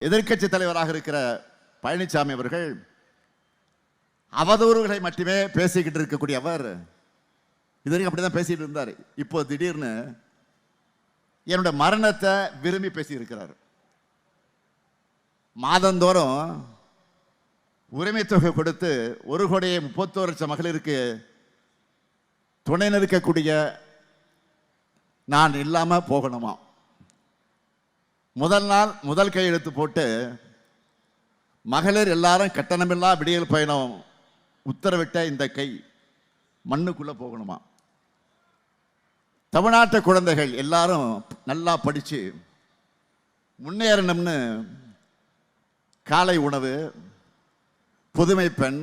எதிர்க்கட்சி தலைவராக இருக்கிற பழனிசாமி அவர்கள் அவதூறுகளை மட்டுமே பேசிக்கிட்டு இருக்கக்கூடிய அவர் இதுவரைக்கும் அப்படிதான் பேசிட்டு இருந்தார். இப்போ திடீர்னு என்னோட மரணத்தை விரும்பி பேசி இருக்கிறார். மாதந்தோறும் உரிமை தொகை கொடுத்து 1,31,00,000 மகளிருக்கு துணை நிற்கக்கூடிய நான் இல்லாம போகணுமா? முதல் நாள் முதல் கையெழுத்து போட்டு மகளிர் எல்லாரும் கட்டணமில்லா விடியல் பயணம் உத்தரவிட்ட இந்த கை மண்ணுக்குள்ள போகணுமா? தமிழ்நாட்டு குழந்தைகள் எல்லாரும் நல்லா படிச்சு முன்னேறணும்னு காலை உணவு, புதுமை பெண்,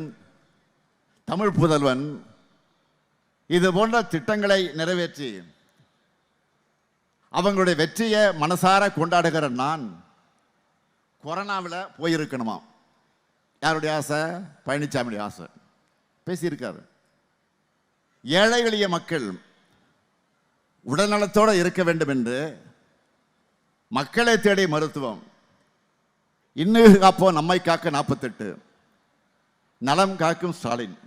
தமிழ் புதல்வன் இது போன்ற திட்டங்களை நிறைவேற்றி அவங்களுடைய வெற்றியை மனசார கொண்டாடுகிற நான் கொரோனாவில் போயிருக்கணுமா? யாருடைய ஆசை? பழனிசாமியுடைய ஆசை. பேசியிருக்காரு. ஏழை எளிய மக்கள் உடல்நலத்தோடு இருக்க வேண்டும் என்று மக்களை தேடி மருத்துவம், இன்னுயிர் காப்போம் நம்மை காக்க 48, நலம் காக்கும் ஸ்டாலின்,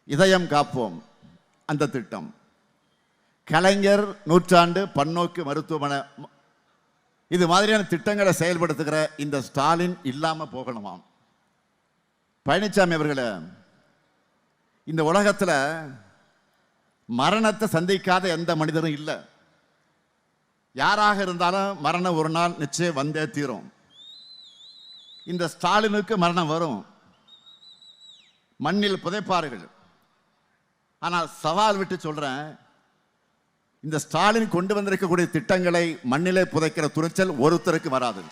இதயம் காப்போம் அந்த திட்டம், கலைஞர் நூற்றாண்டு பன்னோக்கு மருத்துவமனை, இது மாதிரியான திட்டங்களை செயல்படுத்துகிற இந்த ஸ்டாலின் இல்லாம போகணுமாம். பழனிசாமி அவர்களே, இந்த உலகத்தில் மரணத்தை சந்திக்காத எந்த மனிதரும் இல்லை. யாராக இருந்தாலும் மரணம் ஒரு நாள் நிச்சயம் வந்தே தீரும். இந்த ஸ்டாலினுக்கு மரணம் வரும், மண்ணில் புதைப்பார்கள். ஆனால் சவால் விட்டு சொல்றேன், இந்த ஸ்டாலின் கொண்டு வந்திருக்கக்கூடிய திட்டங்களை மண்ணிலே புதைக்கிற துணிச்சல் ஒருத்தருக்கு வராது.